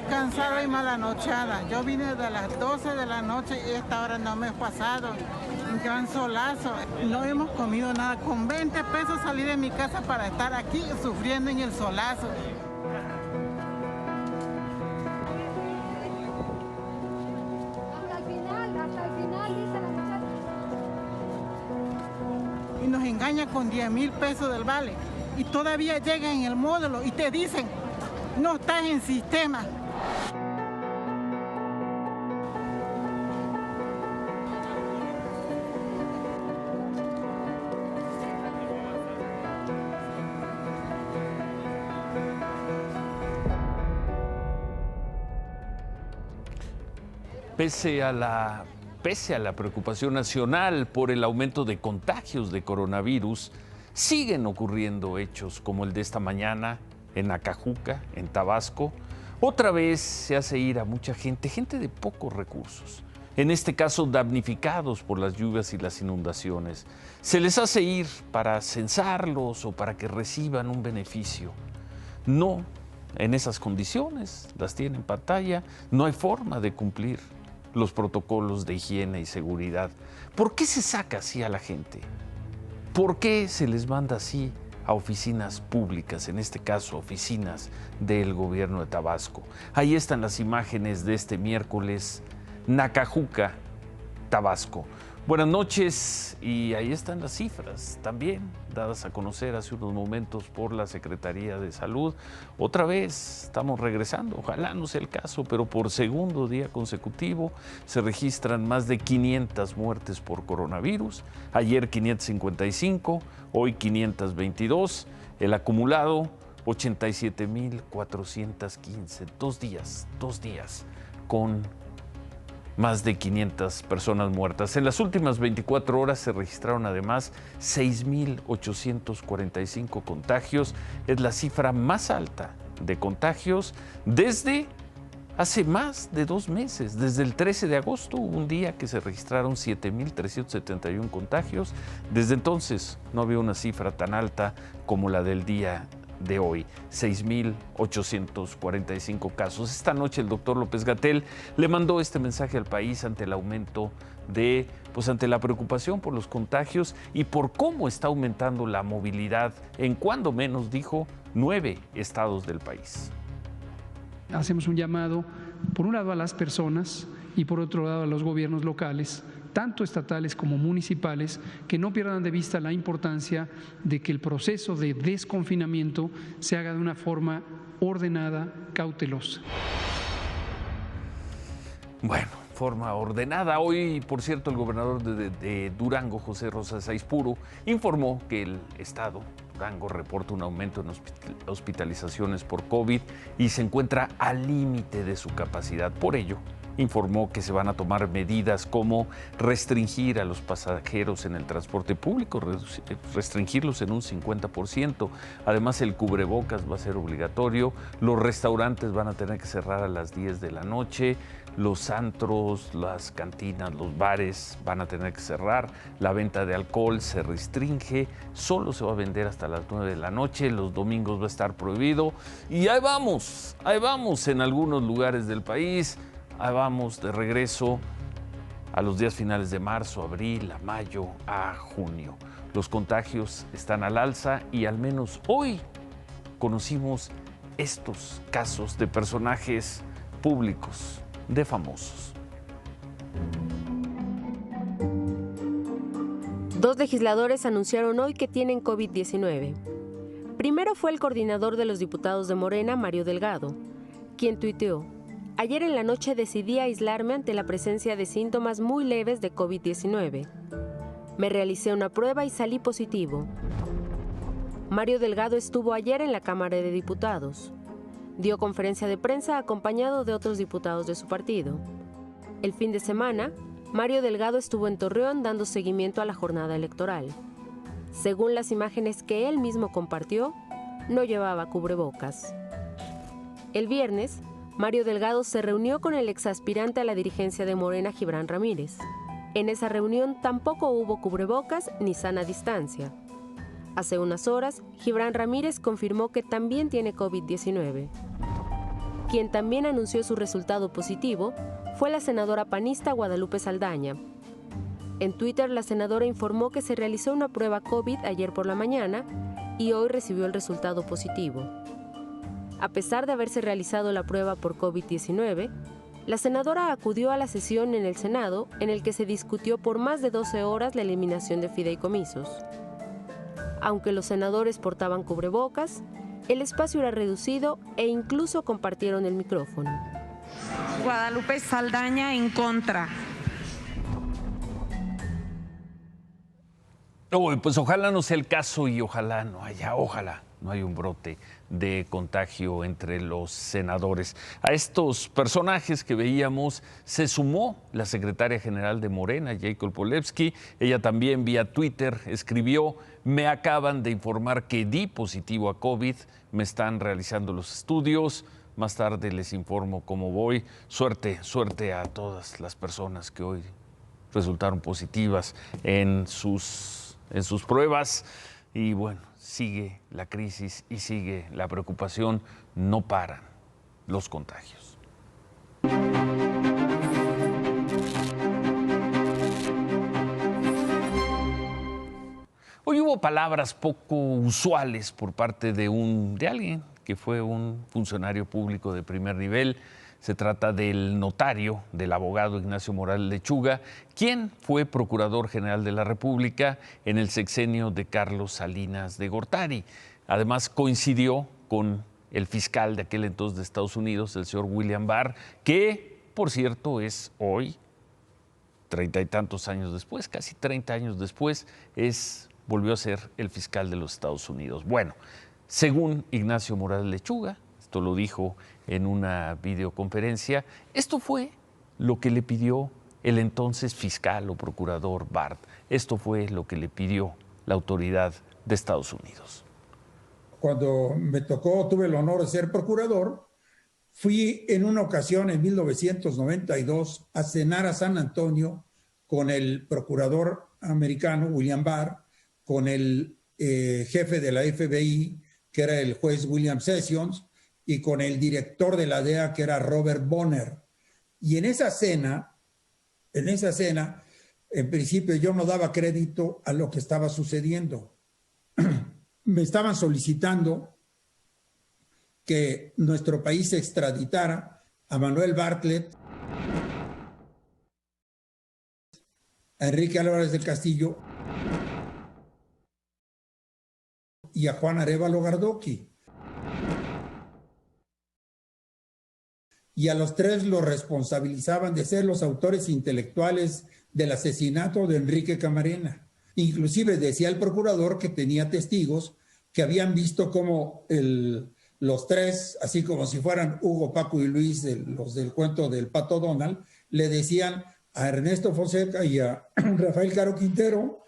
cansada y malanocheada. Yo vine de las 12 de la noche y esta hora no me he pasado. Un gran solazo. No hemos comido nada. Con 20 pesos salí de mi casa para estar aquí sufriendo en el solazo. Hasta el final, dice la muchacha. Y nos engaña con 10,000 pesos del vale. Y todavía llegan en el módulo y te dicen, no estás en sistema. Pese a la preocupación nacional por el aumento de contagios de coronavirus, siguen ocurriendo hechos como el de esta mañana en Acajuca, en Tabasco. Otra vez se hace ir a mucha gente de pocos recursos, en este caso damnificados por las lluvias y las inundaciones. Se les hace ir para censarlos o para que reciban un beneficio. No, en esas condiciones, las tiene en pantalla, no hay forma de cumplir los protocolos de higiene y seguridad. ¿Por qué se saca así a la gente? ¿Por qué se les manda así a oficinas públicas, en este caso oficinas del gobierno de Tabasco? Ahí están las imágenes de este miércoles, Nacajuca, Tabasco. Buenas noches, y ahí están las cifras también dadas a conocer hace unos momentos por la Secretaría de Salud. Otra vez estamos regresando, ojalá no sea el caso, pero por segundo día consecutivo se registran más de 500 muertes por coronavirus. Ayer 555, hoy 522, el acumulado 87,415. 2 días con más de 500 personas muertas. En las últimas 24 horas se registraron además 6,845 contagios. Es la cifra más alta de contagios desde hace más de 2 meses. Desde el 13 de agosto hubo un día que se registraron 7,371 contagios. Desde entonces no había una cifra tan alta como la del día de hoy, 6,845 casos. Esta noche el doctor López-Gatell le mandó este mensaje al país ante el aumento ante la preocupación por los contagios y por cómo está aumentando la movilidad en cuando menos, dijo, 9 estados del país. Hacemos un llamado, por un lado, a las personas y por otro lado a los gobiernos locales, tanto estatales como municipales, que no pierdan de vista la importancia de que el proceso de desconfinamiento se haga de una forma ordenada, cautelosa. Bueno, forma ordenada. Hoy, por cierto, el gobernador de Durango, José Rosa Saizpuro, informó que el estado Durango reporta un aumento en hospitalizaciones por COVID y se encuentra al límite de su capacidad. Por ello, informó que se van a tomar medidas como restringir a los pasajeros en el transporte público, restringirlos en un 50%. Además, el cubrebocas va a ser obligatorio, los restaurantes van a tener que cerrar a las 10 de la noche, los antros, las cantinas, los bares van a tener que cerrar, la venta de alcohol se restringe, solo se va a vender hasta las 9 de la noche, los domingos va a estar prohibido y ahí vamos en algunos lugares del país. Ahí vamos de regreso a los días finales de marzo, abril, a mayo, a junio. Los contagios están al alza y al menos hoy conocimos estos casos de personajes públicos, de famosos. 2 legisladores anunciaron hoy que tienen COVID-19. Primero fue el coordinador de los diputados de Morena, Mario Delgado, quien tuiteó: ayer en la noche decidí aislarme ante la presencia de síntomas muy leves de COVID-19. Me realicé una prueba y salí positivo. Mario Delgado estuvo ayer en la Cámara de Diputados. Dio conferencia de prensa acompañado de otros diputados de su partido. El fin de semana, Mario Delgado estuvo en Torreón dando seguimiento a la jornada electoral. Según las imágenes que él mismo compartió, no llevaba cubrebocas. El viernes, Mario Delgado se reunió con el exaspirante a la dirigencia de Morena, Gibran Ramírez. En esa reunión tampoco hubo cubrebocas ni sana distancia. Hace unas horas, Gibran Ramírez confirmó que también tiene COVID-19. Quien también anunció su resultado positivo fue la senadora panista Guadalupe Saldaña. En Twitter, la senadora informó que se realizó una prueba COVID ayer por la mañana y hoy recibió el resultado positivo. A pesar de haberse realizado la prueba por COVID-19, la senadora acudió a la sesión en el Senado en el que se discutió por más de 12 horas la eliminación de fideicomisos. Aunque los senadores portaban cubrebocas, el espacio era reducido e incluso compartieron el micrófono. Guadalupe Saldaña en contra. Pues ojalá no sea el caso y ojalá no haya un brote de contagio entre los senadores. A estos personajes que veíamos se sumó la secretaria general de Morena, Jacob Polevsky. Ella también vía Twitter escribió: me acaban de informar que di positivo a COVID, me están realizando los estudios, más tarde les informo cómo voy. Suerte a todas las personas que hoy resultaron positivas en sus pruebas. Y bueno, sigue la crisis y sigue la preocupación, no paran los contagios. Hoy hubo palabras poco usuales por parte de alguien que fue un funcionario público de primer nivel. Se trata del notario, del abogado Ignacio Morales Lechuga, quien fue Procurador General de la República en el sexenio de Carlos Salinas de Gortari. Además, coincidió con el fiscal de aquel entonces de Estados Unidos, el señor William Barr, que, por cierto, es hoy, 30 y tantos años después, casi 30 años después, volvió a ser el fiscal de los Estados Unidos. Bueno, según Ignacio Morales Lechuga, esto lo dijo en una videoconferencia, esto fue lo que le pidió el entonces fiscal o procurador Barr. Esto fue lo que le pidió la autoridad de Estados Unidos. Cuando me tocó, tuve el honor de ser procurador, fui en una ocasión en 1992 a cenar a San Antonio con el procurador americano William Barr, con el jefe de la FBI, que era el juez William Sessions, y con el director de la DEA, que era Robert Bonner. Y en esa cena, en principio yo no daba crédito a lo que estaba sucediendo. Me estaban solicitando que nuestro país extraditara a Manuel Bartlett, a Enrique Álvarez del Castillo y a Juan Arévalo Gardoqui. Y a los tres los responsabilizaban de ser los autores intelectuales del asesinato de Enrique Camarena. Inclusive decía el procurador que tenía testigos que habían visto cómo los tres, así como si fueran Hugo, Paco y Luis, los del cuento del Pato Donald, le decían a Ernesto Fonseca y a Rafael Caro Quintero,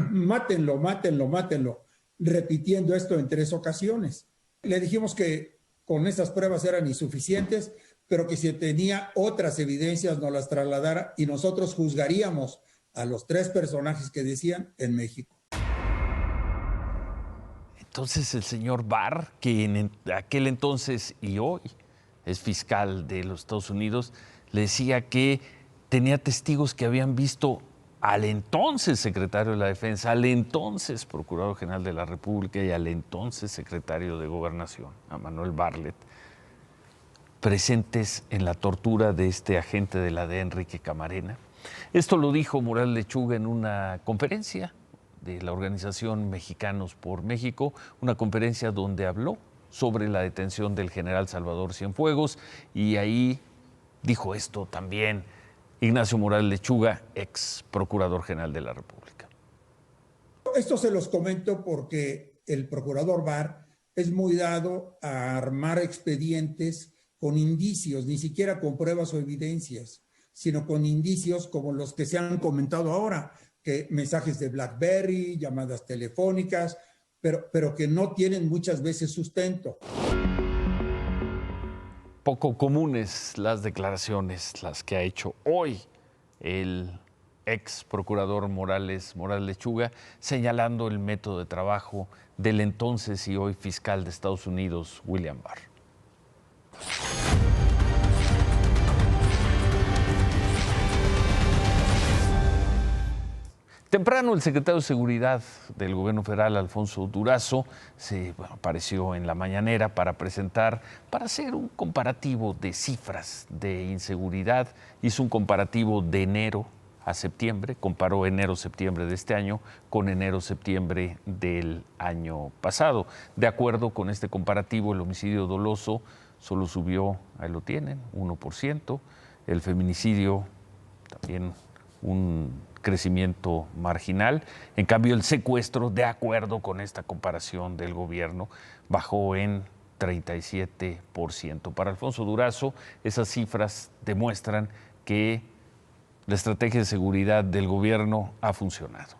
mátenlo, repitiendo esto en 3 ocasiones. Le dijimos que con esas pruebas eran insuficientes, pero que si tenía otras evidencias nos las trasladara y nosotros juzgaríamos a los 3 personajes que decían en México. Entonces el señor Barr, que en aquel entonces y hoy es fiscal de los Estados Unidos, le decía que tenía testigos que habían visto al entonces secretario de la Defensa, al entonces Procurador General de la República y al entonces secretario de Gobernación, a Manuel Bartlett, presentes en la tortura de este agente de la DEA, Enrique Camarena. Esto lo dijo Morales Lechuga en una conferencia de la organización Mexicanos por México, una conferencia donde habló sobre la detención del general Salvador Cienfuegos, y ahí dijo esto también Ignacio Morales Lechuga, ex Procurador General de la República. Esto se los comento porque el procurador Barr es muy dado a armar expedientes con indicios, ni siquiera con pruebas o evidencias, sino con indicios como los que se han comentado ahora, que mensajes de BlackBerry, llamadas telefónicas, pero que no tienen muchas veces sustento. Poco comunes las declaraciones, las que ha hecho hoy el ex procurador Morales Lechuga, señalando el método de trabajo del entonces y hoy fiscal de Estados Unidos, William Barr. Temprano, el secretario de Seguridad del Gobierno Federal, Alfonso Durazo, apareció en la mañanera para hacer un comparativo de cifras de inseguridad. Hizo un comparativo de enero a septiembre, comparó enero-septiembre de este año con enero-septiembre del año pasado. De acuerdo con este comparativo, el homicidio doloso solo subió, ahí lo tienen, 1%, el feminicidio también un crecimiento marginal. En cambio, el secuestro, de acuerdo con esta comparación del gobierno, bajó en 37%. Para Alfonso Durazo, esas cifras demuestran que la estrategia de seguridad del gobierno ha funcionado.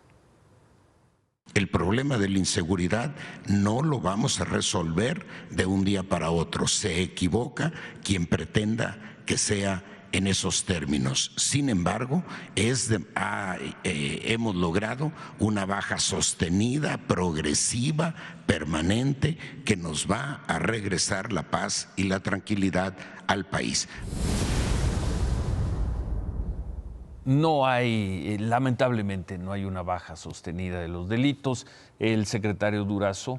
El problema de la inseguridad no lo vamos a resolver de un día para otro. Se equivoca quien pretenda que sea en esos términos. Sin embargo, hemos logrado una baja sostenida, progresiva, permanente, que nos va a regresar la paz y la tranquilidad al país. Lamentablemente, no hay una baja sostenida de los delitos. El secretario Durazo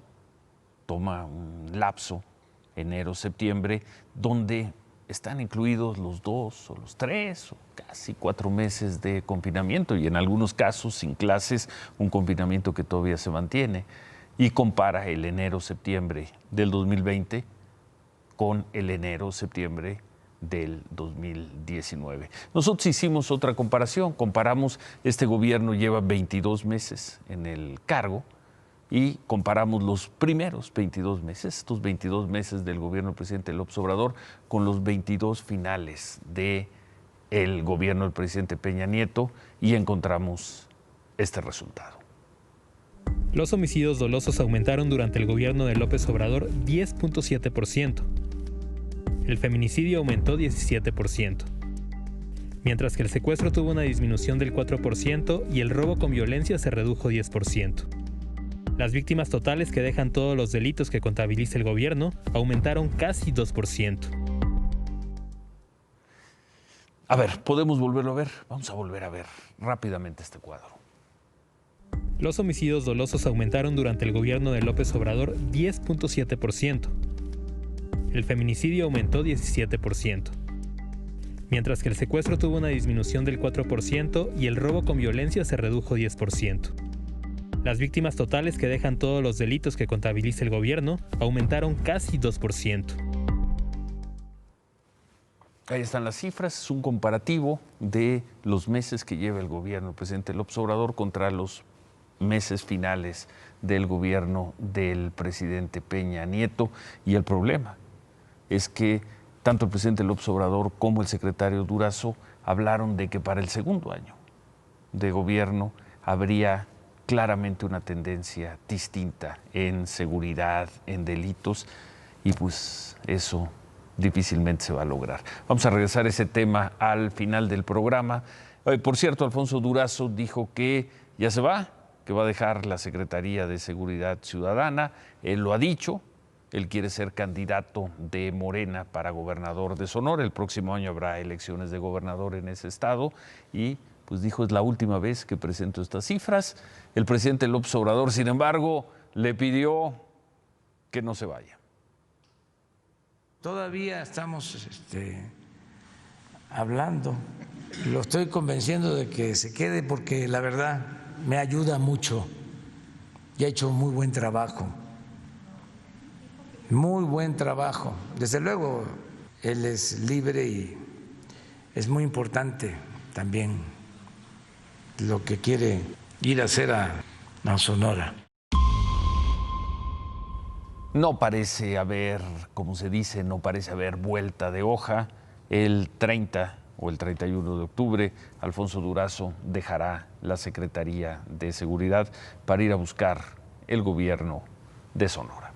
toma un lapso, enero-septiembre, donde están incluidos los 2 o los 3 o casi 4 meses de confinamiento y en algunos casos sin clases, un confinamiento que todavía se mantiene, y compara el enero-septiembre del 2020 con el enero-septiembre del 2019. Nosotros hicimos otra comparación, comparamos, este gobierno lleva 22 meses en el cargo, y comparamos los primeros 22 meses, estos 22 meses del gobierno del presidente López Obrador, con los 22 finales del gobierno del presidente Peña Nieto, y encontramos este resultado. Los homicidios dolosos aumentaron durante el gobierno de López Obrador 10.7%. El feminicidio aumentó 17%. Mientras que el secuestro tuvo una disminución del 4% y el robo con violencia se redujo 10%. Las víctimas totales que dejan todos los delitos que contabiliza el gobierno aumentaron casi 2%. A ver, ¿podemos volverlo a ver? Vamos a volver a ver rápidamente este cuadro. Los homicidios dolosos aumentaron durante el gobierno de López Obrador 10.7%. El feminicidio aumentó 17%. Mientras que el secuestro tuvo una disminución del 4% y el robo con violencia se redujo 10%. Las víctimas totales que dejan todos los delitos que contabiliza el gobierno aumentaron casi 2%. Ahí están las cifras, es un comparativo de los meses que lleva el gobierno del presidente López Obrador contra los meses finales del gobierno del presidente Peña Nieto. Y el problema es que tanto el presidente López Obrador como el secretario Durazo hablaron de que para el segundo año de gobierno habría claramente una tendencia distinta en seguridad, en delitos, y pues eso difícilmente se va a lograr. Vamos a regresar a ese tema al final del programa. Por cierto, Alfonso Durazo dijo que ya se va, que va a dejar la Secretaría de Seguridad Ciudadana. Él lo ha dicho, él quiere ser candidato de Morena para gobernador de Sonora. El próximo año habrá elecciones de gobernador en ese estado y pues dijo, es la última vez que presento estas cifras. El presidente López Obrador, sin embargo, le pidió que no se vaya. Todavía estamos hablando, lo estoy convenciendo de que se quede porque la verdad me ayuda mucho y ha hecho muy buen trabajo. Muy buen trabajo. Desde luego, él es libre y es muy importante también lo que quiere ir a hacer a Sonora. No parece haber, como se dice, no parece haber vuelta de hoja. El 30 o el 31 de octubre, Alfonso Durazo dejará la Secretaría de Seguridad para ir a buscar el gobierno de Sonora.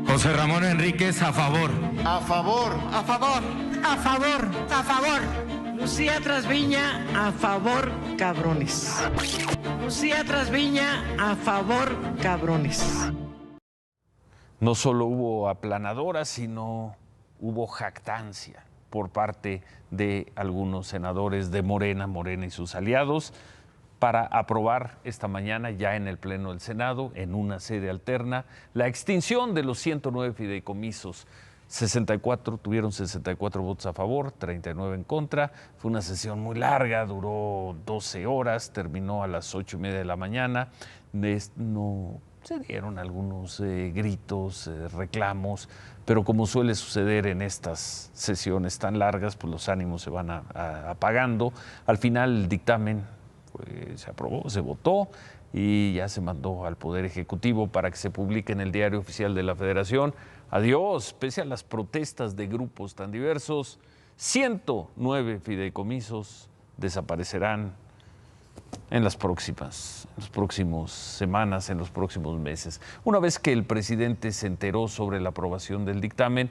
José Ramón Enríquez, a favor. A favor. A favor. A favor. A favor. Lucía Trasviña, a favor, cabrones. Lucía Trasviña, a favor, cabrones. No solo hubo aplanadoras, sino hubo jactancia por parte de algunos senadores de Morena y sus aliados para aprobar esta mañana ya en el Pleno del Senado, en una sede alterna, la extinción de los 109 fideicomisos. Tuvieron 64 votos a favor, 39 en contra. Fue una sesión muy larga, duró 12 horas, terminó a las 8:30 de la mañana. No se dieron algunos gritos, reclamos, pero como suele suceder en estas sesiones tan largas, pues los ánimos se van apagando. Al final el dictamen se aprobó, se votó y ya se mandó al Poder Ejecutivo para que se publique en el Diario Oficial de la Federación. Adiós, pese a las protestas de grupos tan diversos, 109 fideicomisos desaparecerán en las próximas semanas, en los próximos meses. Una vez que el presidente se enteró sobre la aprobación del dictamen,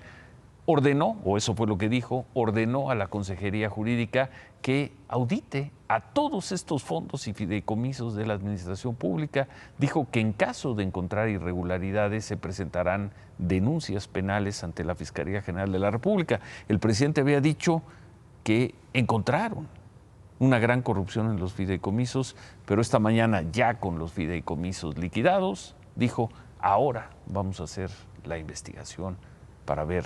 ordenó, o eso fue lo que dijo, ordenó a la Consejería Jurídica que audite a todos estos fondos y fideicomisos de la Administración Pública. Dijo que en caso de encontrar irregularidades se presentarán denuncias penales ante la Fiscalía General de la República. El presidente había dicho que encontraron una gran corrupción en los fideicomisos, pero esta mañana, ya con los fideicomisos liquidados, dijo, ahora vamos a hacer la investigación para ver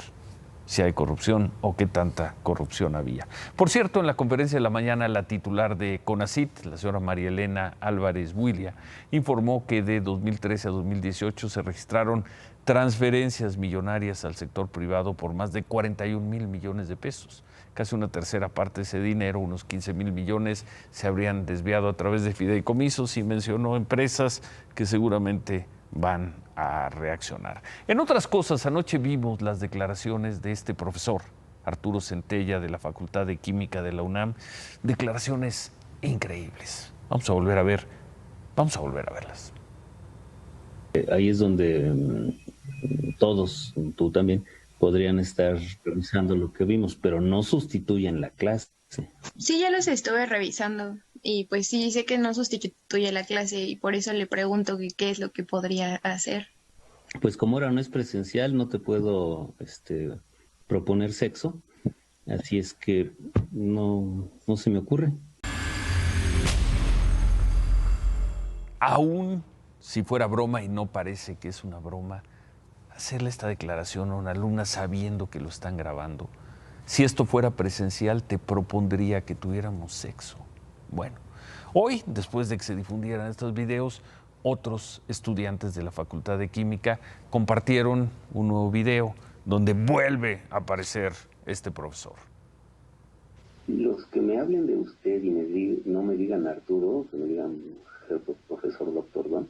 si hay corrupción o qué tanta corrupción había. Por cierto, en la conferencia de la mañana, la titular de CONACYT, la señora María Elena Álvarez Huilia, informó que de 2013 a 2018 se registraron transferencias millonarias al sector privado por más de 41,000 millones de pesos. Casi una tercera parte de ese dinero, unos 15,000 millones, se habrían desviado a través de fideicomisos y mencionó empresas que seguramente van a reaccionar. En otras cosas, anoche vimos las declaraciones de este profesor, Arturo Centella, de la Facultad de Química de la UNAM, declaraciones increíbles. Vamos a volver a verlas. Ahí es donde todos, tú también, podrían estar revisando lo que vimos, pero no sustituyen la clase. Sí, ya los estuve revisando y pues sí, sé que no sustituye la clase y por eso le pregunto qué es lo que podría hacer. Pues como ahora no es presencial, no te puedo proponer sexo, así es que no se me ocurre. Aún si fuera broma, y no parece que es una broma, hacerle esta declaración a una alumna sabiendo que lo están grabando. Si esto fuera presencial, te propondría que tuviéramos sexo. Bueno, hoy, después de que se difundieran estos videos, otros estudiantes de la Facultad de Química compartieron un nuevo video donde vuelve a aparecer este profesor. Los que me hablen de usted y no me digan Arturo, que me digan profesor doctor Don,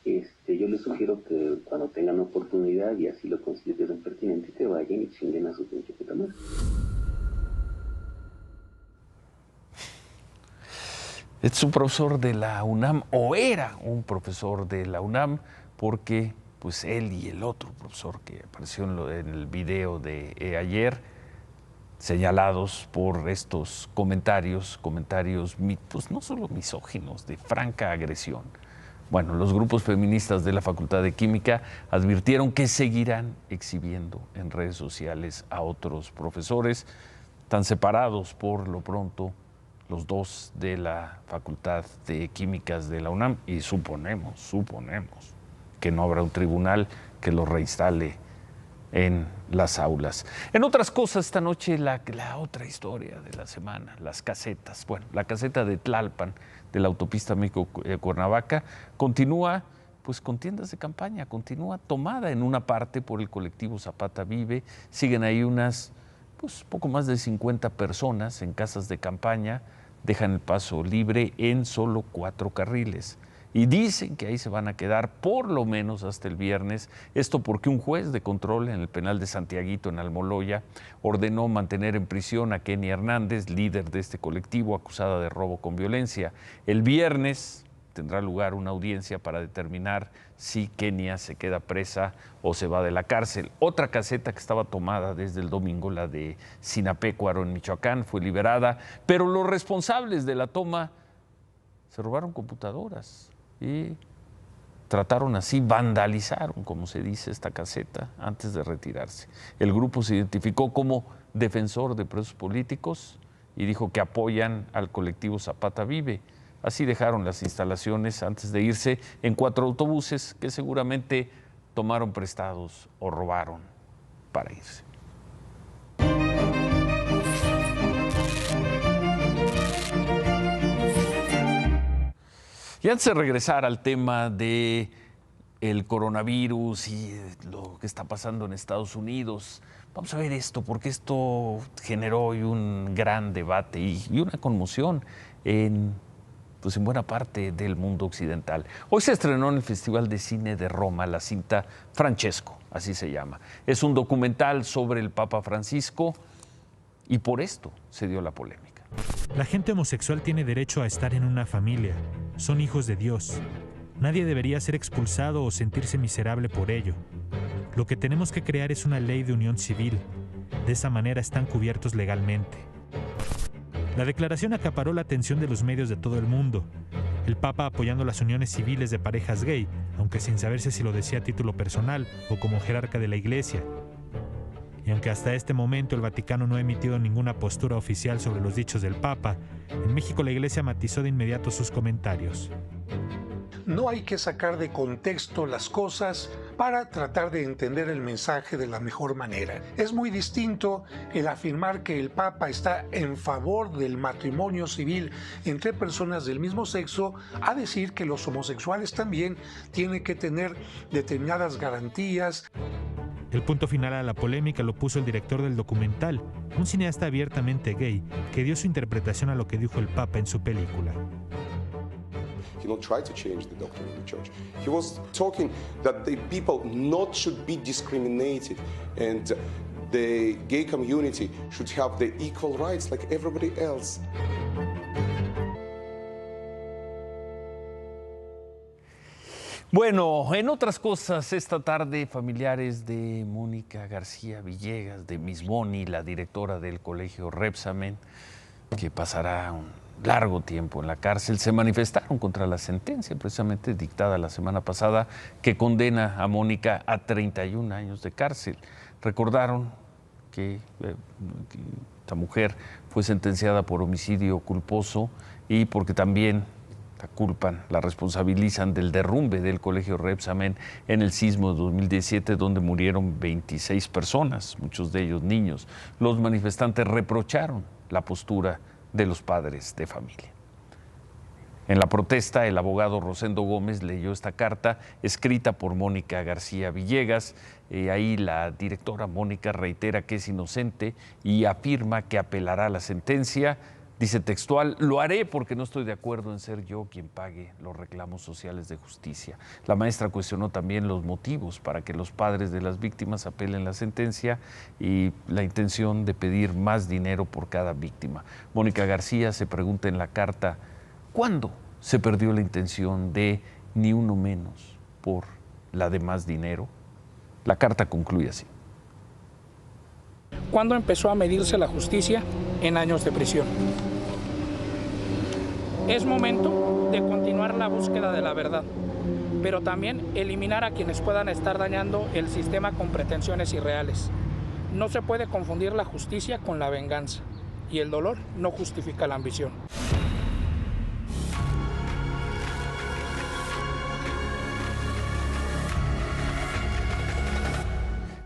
yo les sugiero que cuando tengan oportunidad y así lo consideren pertinente, que vayan y chinguen a su pinche puta madre. Es un profesor de la UNAM, o era un profesor de la UNAM, porque pues él y el otro profesor que apareció en el video de ayer, señalados por estos comentarios pues no solo misóginos, de franca agresión. Bueno, los grupos feministas de la Facultad de Química advirtieron que seguirán exhibiendo en redes sociales a otros profesores, tan separados por lo pronto los dos de la Facultad de Químicas de la UNAM, y suponemos que no habrá un tribunal que los reinstale en las aulas. En otras cosas, esta noche la otra historia de la semana, las casetas. Bueno, la caseta de Tlalpan, de la autopista México-Cuernavaca, continúa pues con tiendas de campaña, continúa tomada en una parte por el colectivo Zapata Vive. Siguen ahí unas, pues poco más de 50 personas en casas de campaña, dejan el paso libre en solo 4 carriles. Y dicen que ahí se van a quedar por lo menos hasta el viernes. Esto porque un juez de control en el penal de Santiaguito, en Almoloya, ordenó mantener en prisión a Kenia Hernández, líder de este colectivo, acusada de robo con violencia. El viernes tendrá lugar una audiencia para determinar si Kenia se queda presa o se va de la cárcel. Otra caseta que estaba tomada desde el domingo, la de Sinapecuaro en Michoacán, fue liberada, pero los responsables de la toma se robaron computadoras y trataron así, vandalizaron, como se dice, esta caseta antes de retirarse. El grupo se identificó como defensor de presos políticos y dijo que apoyan al colectivo Zapata Vive. Así dejaron las instalaciones antes de irse en 4 autobuses que seguramente tomaron prestados o robaron para irse. Y antes de regresar al tema de el coronavirus y lo que está pasando en Estados Unidos, vamos a ver esto, porque esto generó hoy un gran debate y una conmoción en buena parte del mundo occidental. Hoy se estrenó en el Festival de Cine de Roma la cinta Francesco, así se llama. Es un documental sobre el Papa Francisco y por esto se dio la polémica. La gente homosexual tiene derecho a estar en una familia. Son hijos de Dios. Nadie debería ser expulsado o sentirse miserable por ello. Lo que tenemos que crear es una ley de unión civil. De esa manera están cubiertos legalmente. La declaración acaparó la atención de los medios de todo el mundo. El Papa apoyando las uniones civiles de parejas gay, aunque sin saberse si lo decía a título personal o como jerarca de la Iglesia. Y aunque hasta este momento el Vaticano no ha emitido ninguna postura oficial sobre los dichos del Papa, en México la Iglesia matizó de inmediato sus comentarios. No hay que sacar de contexto las cosas para tratar de entender el mensaje de la mejor manera. Es muy distinto el afirmar que el Papa está en favor del matrimonio civil entre personas del mismo sexo a decir que los homosexuales también tienen que tener determinadas garantías. El punto final a la polémica lo puso el director del documental, un cineasta abiertamente gay, que dio su interpretación a lo que dijo el Papa en su película. He not tried to change the doctrine of the church. He was talking that the people not should be discriminated and the gay community should have the equal rights like everybody else. Bueno, en otras cosas, esta tarde familiares de Mónica García Villegas, de Miss Moni, la directora del colegio Repsamen, que pasará un largo tiempo en la cárcel, se manifestaron contra la sentencia precisamente dictada la semana pasada que condena a Mónica a 31 años de cárcel. Recordaron que esta mujer fue sentenciada por homicidio culposo y porque también la culpan, la responsabilizan del derrumbe del colegio Repsamen en el sismo de 2017, donde murieron 26 personas, muchos de ellos niños. Los manifestantes reprocharon la postura de los padres de familia. En la protesta, el abogado Rosendo Gómez leyó esta carta escrita por Mónica García Villegas. Ahí la directora Mónica reitera que es inocente y afirma que apelará a la sentencia. Dice textual: lo haré porque no estoy de acuerdo en ser yo quien pague los reclamos sociales de justicia. La maestra cuestionó también los motivos para que los padres de las víctimas apelen la sentencia y la intención de pedir más dinero por cada víctima. Mónica García se pregunta en la carta: ¿cuándo se perdió la intención de ni uno menos por la de más dinero? La carta concluye así. ¿Cuándo empezó a medirse la justicia? En años de prisión. Es momento de continuar la búsqueda de la verdad, pero también eliminar a quienes puedan estar dañando el sistema con pretensiones irreales. No se puede confundir la justicia con la venganza, y el dolor no justifica la ambición.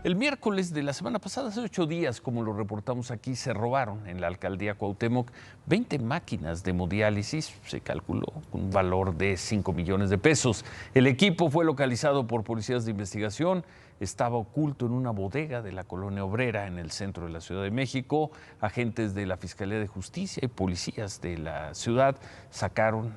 El miércoles de la semana pasada, hace 8 días, como lo reportamos aquí, se robaron en la alcaldía Cuauhtémoc 20 máquinas de hemodiálisis, se calculó con un valor de 5 millones de pesos. El equipo fue localizado por policías de investigación, estaba oculto en una bodega de la Colonia Obrera en el centro de la Ciudad de México. Agentes de la Fiscalía de Justicia y policías de la ciudad sacaron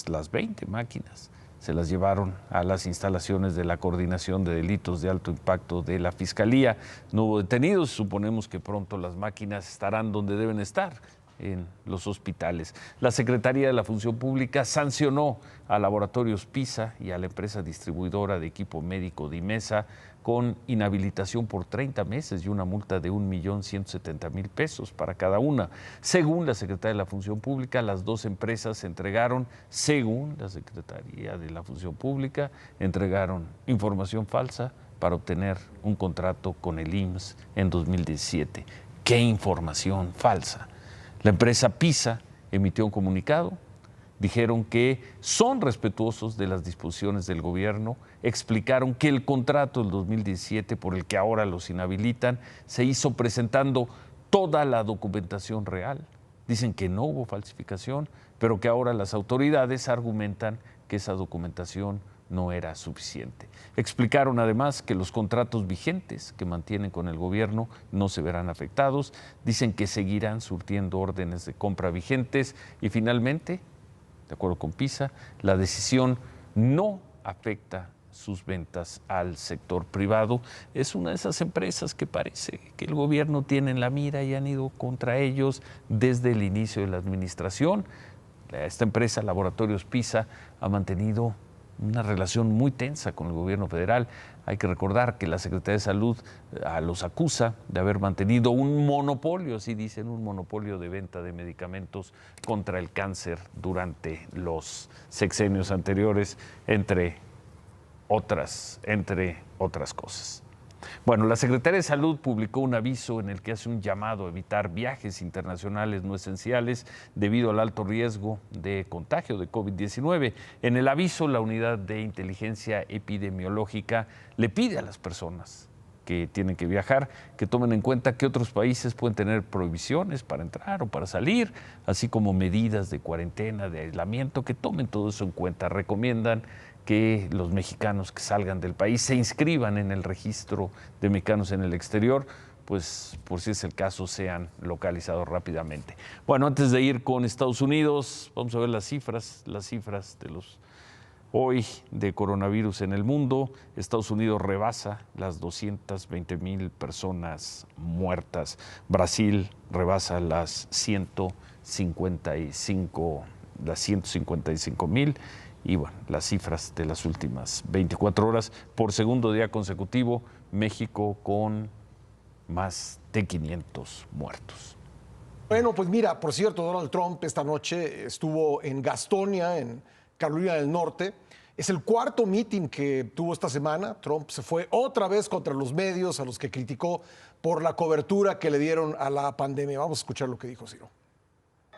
las 20 máquinas. Se las llevaron a las instalaciones de la Coordinación de Delitos de Alto Impacto de la Fiscalía. No hubo detenidos, suponemos que pronto las máquinas estarán donde deben estar, en los hospitales. La Secretaría de la Función Pública sancionó a Laboratorios PISA y a la empresa distribuidora de equipo médico Dimesa con inhabilitación por 30 meses y una multa de 1.170.000 pesos para cada una. Según la Secretaría de la Función Pública, las dos empresas entregaron, según la Secretaría de la Función Pública, entregaron información falsa para obtener un contrato con el IMSS en 2017. ¿Qué información falsa? La empresa PISA emitió un comunicado, dijeron que son respetuosos de las disposiciones del gobierno, explicaron que el contrato del 2017 por el que ahora los inhabilitan se hizo presentando toda la documentación real. Dicen que no hubo falsificación, pero que ahora las autoridades argumentan que esa documentación no era suficiente. Explicaron además que los contratos vigentes que mantienen con el gobierno no se verán afectados, dicen que seguirán surtiendo órdenes de compra vigentes y finalmente, de acuerdo con PISA, la decisión no afecta sus ventas al sector privado. Es una de esas empresas que parece que el gobierno tiene en la mira y han ido contra ellos desde el inicio de la administración. Esta empresa, Laboratorios PISA, ha mantenido una relación muy tensa con el gobierno federal. Hay que recordar que la Secretaría de Salud los acusa de haber mantenido un monopolio, así dicen, un monopolio de venta de medicamentos contra el cáncer durante los sexenios anteriores, entre otras cosas. Bueno, la Secretaría de Salud publicó un aviso en el que hace un llamado a evitar viajes internacionales no esenciales debido al alto riesgo de contagio de COVID-19. En el aviso, la Unidad de Inteligencia Epidemiológica le pide a las personas que tienen que viajar que tomen en cuenta que otros países pueden tener prohibiciones para entrar o para salir, así como medidas de cuarentena, de aislamiento, que tomen todo eso en cuenta. Recomiendan que los mexicanos que salgan del país se inscriban en el registro de mexicanos en el exterior, pues por si es el caso sean localizados rápidamente. Bueno, antes de ir con Estados Unidos, vamos a ver las cifras de los hoy de coronavirus en el mundo. Estados Unidos rebasa las 220,000 personas muertas. Brasil rebasa las 155,000. Y bueno, las cifras de las últimas 24 horas, por segundo día consecutivo, México con más de 500 muertos. Bueno, pues mira, por cierto, Donald Trump esta noche estuvo en Gastonia, en Carolina del Norte. Es el cuarto meeting que tuvo esta semana. Trump se fue otra vez contra los medios, a los que criticó por la cobertura que le dieron a la pandemia. Vamos a escuchar lo que dijo Ciro.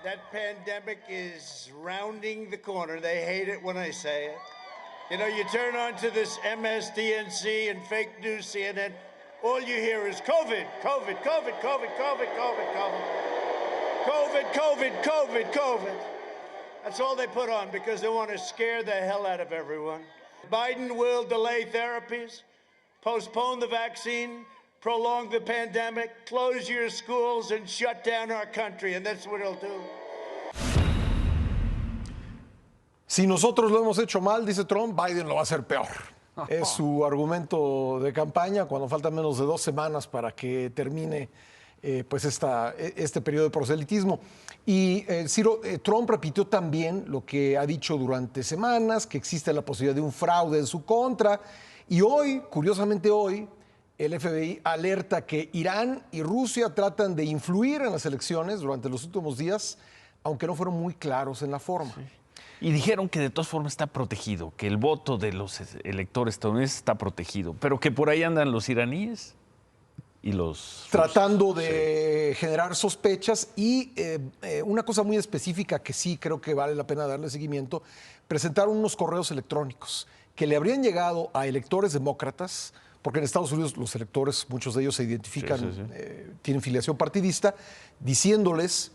That pandemic is rounding the corner. They hate it when I say it. You know, you turn on to this MSDNC and fake news CNN, all you hear is COVID, COVID, COVID, COVID, COVID, COVID, COVID, COVID, COVID, COVID, COVID. That's all they put on because they want to scare the hell out of everyone. Biden will delay therapies, postpone the vaccine, prolong the pandemic, close your schools, and shut down our country, and that's what he'll do. Si nosotros lo hemos hecho mal, dice Trump, Biden lo va a hacer peor. Es su argumento de campaña cuando faltan menos de 2 semanas para que termine pues este periodo de proselitismo. Y Ciro, Trump repitió también lo que ha dicho durante semanas, que existe la posibilidad de un fraude en su contra. Y hoy, curiosamente hoy, el FBI alerta que Irán y Rusia tratan de influir en las elecciones durante los últimos días, aunque no fueron muy claros en la forma. Sí. Y dijeron que de todas formas está protegido, que el voto de los electores estadounidenses está protegido, pero que por ahí andan los iraníes y los... Tratando de generar sospechas y una cosa muy específica que sí creo que vale la pena darle seguimiento, presentaron unos correos electrónicos que le habrían llegado a electores demócratas, porque en Estados Unidos los electores, muchos de ellos se identifican, tienen filiación partidista, diciéndoles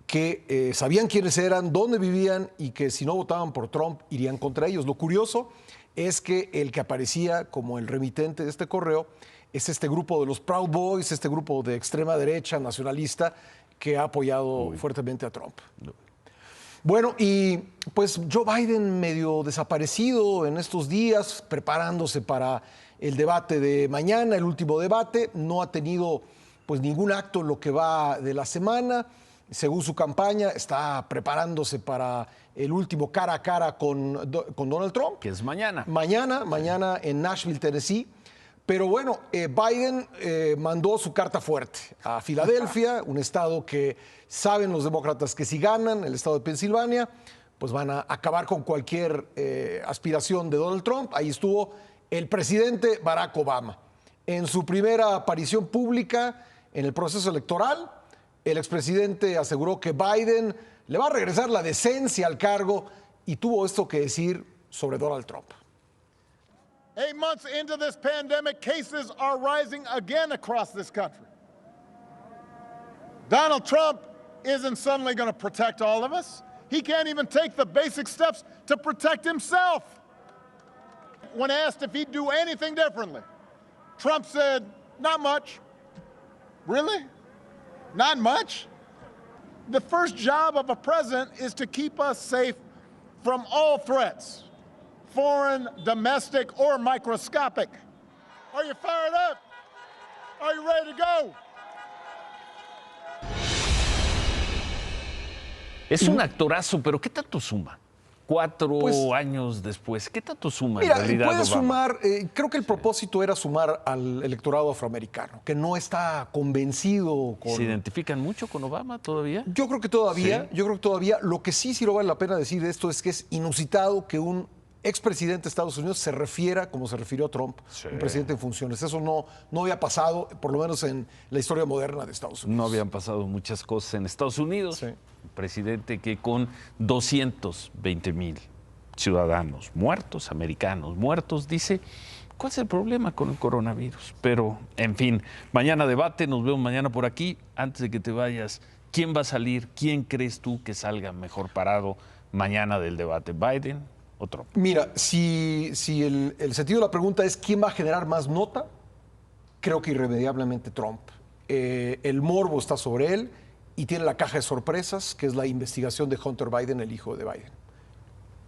que sabían quiénes eran, dónde vivían y que si no votaban por Trump irían contra ellos. Lo curioso es que el que aparecía como el remitente de este correo es este grupo de los Proud Boys, este grupo de extrema derecha nacionalista que ha apoyado fuertemente a Trump. Bueno, y pues Joe Biden medio desaparecido en estos días, preparándose para el debate de mañana, el último debate. No ha tenido pues ningún acto en lo que va de la semana. según su campaña, está preparándose para el último cara a cara con Donald Trump. Que es mañana. Mañana en Nashville, Tennessee. Pero bueno, Biden mandó su carta fuerte a Filadelfia, un estado que saben los demócratas que si ganan, el estado de Pensilvania, pues van a acabar con cualquier aspiración de Donald Trump. Ahí estuvo el presidente Barack Obama. En su primera aparición pública en el proceso electoral, el expresidente aseguró que Biden le va a regresar la decencia al cargo y tuvo esto que decir sobre Donald Trump. 8 months into this pandemic, cases are rising again across this country. Donald Trump isn't suddenly going to protect all of us. He can't even take the basic steps to protect himself. When asked if he'd do anything differently, Trump said, not much. Really? Not much? The first job of a president is to keep us safe from all threats, foreign, domestic, or microscopic. Are you fired up? Are you ready to go? Es un actorazo, pero ¿qué tanto suma? 4 años después, ¿qué tanto suma en realidad puede Obama? sumar, creo que el propósito era sumar al electorado afroamericano, que no está convencido con... ¿Se identifican mucho con Obama todavía? Yo creo que todavía, Lo que sí lo vale la pena decir de esto es que es inusitado que un expresidente de Estados Unidos se refiera como se refirió a Trump, un presidente en funciones. Eso no había pasado, por lo menos en la historia moderna de Estados Unidos. No habían pasado muchas cosas en Estados Unidos. Sí. Un presidente que con 220,000 ciudadanos muertos, americanos muertos, dice, ¿cuál es el problema con el coronavirus? Pero, en fin, mañana debate, nos vemos mañana por aquí. Antes de que te vayas, ¿quién va a salir? ¿Quién crees tú que salga mejor parado mañana del debate? ¿Biden o Trump? Mira, si el sentido de la pregunta es ¿quién va a generar más nota? Creo que irremediablemente Trump. El morbo está sobre él y tiene la caja de sorpresas, que es la investigación de Hunter Biden, el hijo de Biden.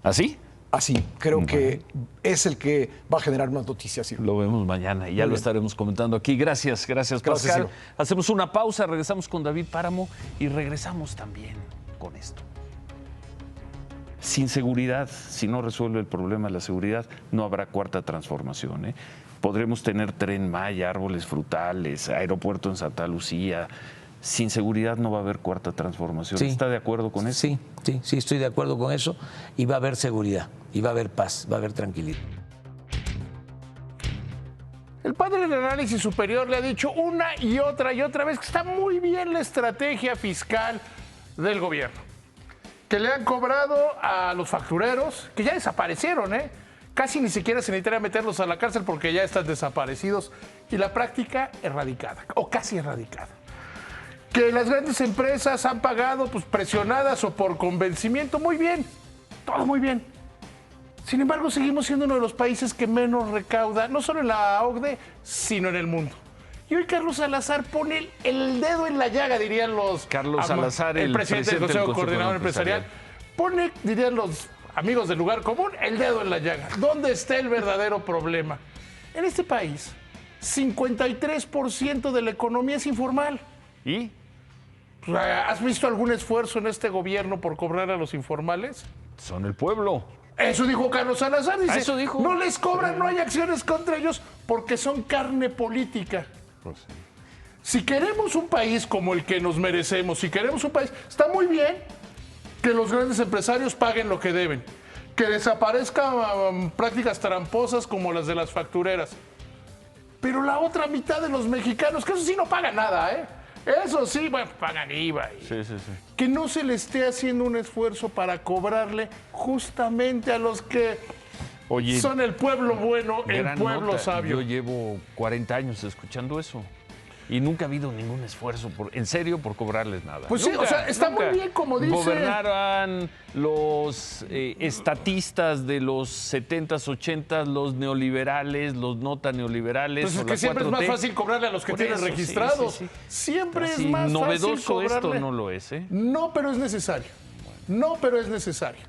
¿Así? Así. Creo que es el que va a generar más noticias. Ciro. Lo vemos mañana y ya lo estaremos comentando aquí. Gracias, Pascal. Ciro. Hacemos una pausa, regresamos con David Páramo y regresamos también con esto. Sin seguridad, si no resuelve el problema de la seguridad, no habrá cuarta transformación, ¿eh? Podremos tener Tren Maya, árboles frutales, aeropuerto en Santa Lucía. Sin seguridad no va a haber cuarta transformación. Sí. ¿Está de acuerdo con eso? Sí, estoy de acuerdo con eso. Y va a haber seguridad, y va a haber paz, va a haber tranquilidad. El padre del análisis superior le ha dicho una y otra vez que está muy bien la estrategia fiscal del gobierno. Que le han cobrado a los factureros, que ya desaparecieron, ¿eh? Casi ni siquiera se necesitaría meterlos a la cárcel porque ya están desaparecidos. Y la práctica erradicada, o casi erradicada. Que las grandes empresas han pagado pues, presionadas o por convencimiento, muy bien, todo muy bien. Sin embargo, seguimos siendo uno de los países que menos recauda, no solo en la OCDE, sino en el mundo. Y hoy Carlos Salazar pone el dedo en la llaga, dirían los... Carlos Salazar, el presidente del Consejo Coordinador Empresarial. Pone, dirían los amigos del lugar común, el dedo en la llaga. ¿Dónde está el verdadero problema? En este país, 53% de la economía es informal. ¿Y? ¿Has visto algún esfuerzo en este gobierno por cobrar a los informales? Son el pueblo. Eso dijo Carlos Salazar. Dice, eso dijo. No les cobran, no hay acciones contra ellos porque son carne política. Pues sí. Si queremos un país como el que nos merecemos, si queremos un país, está muy bien que los grandes empresarios paguen lo que deben, que desaparezcan prácticas tramposas como las de las factureras. Pero la otra mitad de los mexicanos, que eso sí no pagan nada, ¿eh? Eso sí, bueno, pagan IVA. Sí. Que no se le esté haciendo un esfuerzo para cobrarle justamente a los que son el pueblo bueno, el pueblo sabio. Yo llevo 40 años escuchando eso. Y nunca ha habido ningún esfuerzo, en serio, por cobrarles nada. Pues nunca, sí, o sea, está muy bien, como dice. Gobernaron los estatistas de los 70s, 80s, los neoliberales, los no tan neoliberales. Pues es que siempre 4T. Es más fácil cobrarle a los que tienen registrados. Sí. Siempre es más novedoso fácil cobrarle. Esto no lo es, ¿eh? No, pero es necesario. No, pero es necesario.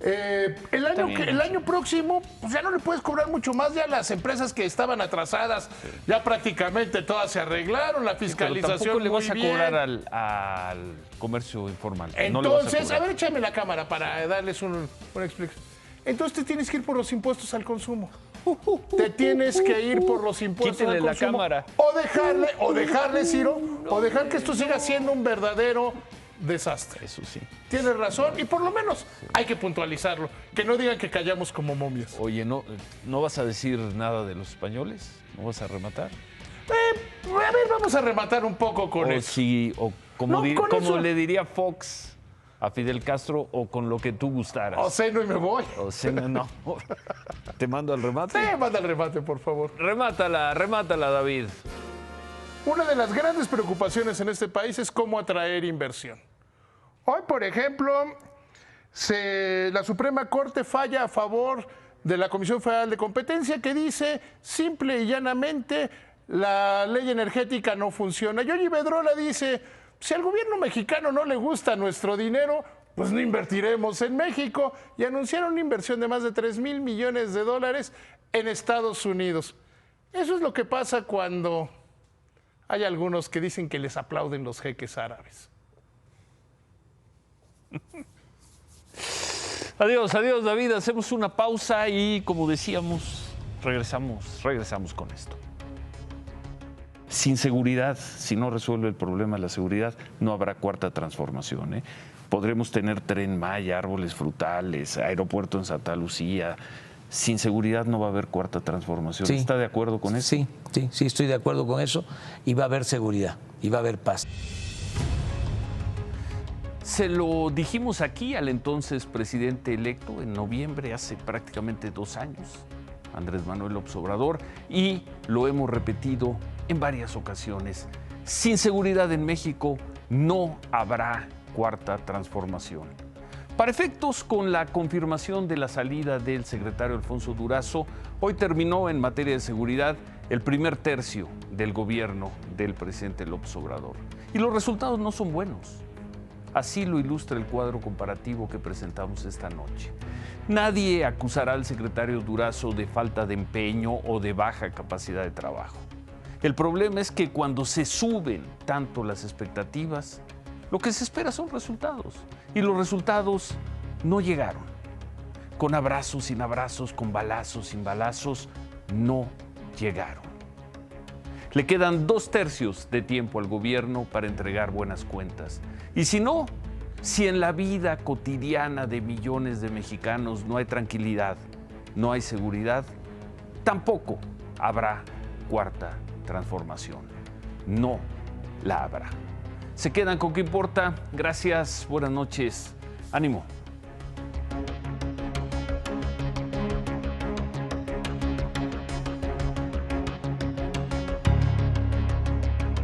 El año próximo, pues ya no le puedes cobrar mucho más. Ya las empresas que estaban atrasadas, ya prácticamente todas se arreglaron, la fiscalización. Pero tampoco le vas a muy cobrar bien. al comercio informal. Entonces, a ver, échame la cámara para darles una explicación. Entonces te tienes que ir por los impuestos al consumo. Te tienes que ir por los impuestos Quítenle al la consumo. cámara. O dejarle, Ciro, o dejar que esto siga siendo un verdadero desastre. Eso sí. Tienes razón, y por lo menos hay que puntualizarlo. Que no digan que callamos como momias. Oye, ¿no vas a decir nada de los españoles? ¿No vas a rematar? A ver, vamos a rematar un poco con eso. Sí, o como eso. le diría Fox a Fidel Castro, o con lo que tú gustaras. O ceno y me voy. O ceno, no. ¿Te mando al remate? Sí, manda el remate, por favor. Remátala, David. Una de las grandes preocupaciones en este país es cómo atraer inversión. Hoy, por ejemplo, la Suprema Corte falla a favor de la Comisión Federal de Competencia, que dice simple y llanamente la ley energética no funciona. Yoyi Bedrola dice, si al gobierno mexicano no le gusta nuestro dinero, pues no invertiremos en México. Y anunciaron una inversión de más de $3,000 millones en Estados Unidos. Eso es lo que pasa cuando hay algunos que dicen que les aplauden los jeques árabes. Adiós, David. Hacemos una pausa y, como decíamos, regresamos con esto. Sin seguridad, si no resuelve el problema de la seguridad, no habrá cuarta transformación, ¿eh? Podremos tener Tren Maya, árboles frutales, aeropuerto en Santa Lucía. Sin seguridad no va a haber cuarta transformación. Sí. ¿Está de acuerdo con eso? Sí, estoy de acuerdo con eso. Y va a haber seguridad, y va a haber paz. Se lo dijimos aquí al entonces presidente electo en noviembre, hace prácticamente 2 años, Andrés Manuel López Obrador, y lo hemos repetido en varias ocasiones. Sin seguridad en México no habrá cuarta transformación. Para efectos, con la confirmación de la salida del secretario Alfonso Durazo, hoy terminó en materia de seguridad el primer tercio del gobierno del presidente López Obrador. Y los resultados no son buenos. Así lo ilustra el cuadro comparativo que presentamos esta noche. Nadie acusará al secretario Durazo de falta de empeño o de baja capacidad de trabajo. El problema es que cuando se suben tanto las expectativas, lo que se espera son resultados. Y los resultados no llegaron. Con abrazos, sin abrazos, con balazos, sin balazos, no llegaron. Le quedan 2/3 de tiempo al gobierno para entregar buenas cuentas. Y si no, si en la vida cotidiana de millones de mexicanos no hay tranquilidad, no hay seguridad, tampoco habrá cuarta transformación. No la habrá. Se quedan con ¿Qué importa? Gracias, buenas noches. Ánimo.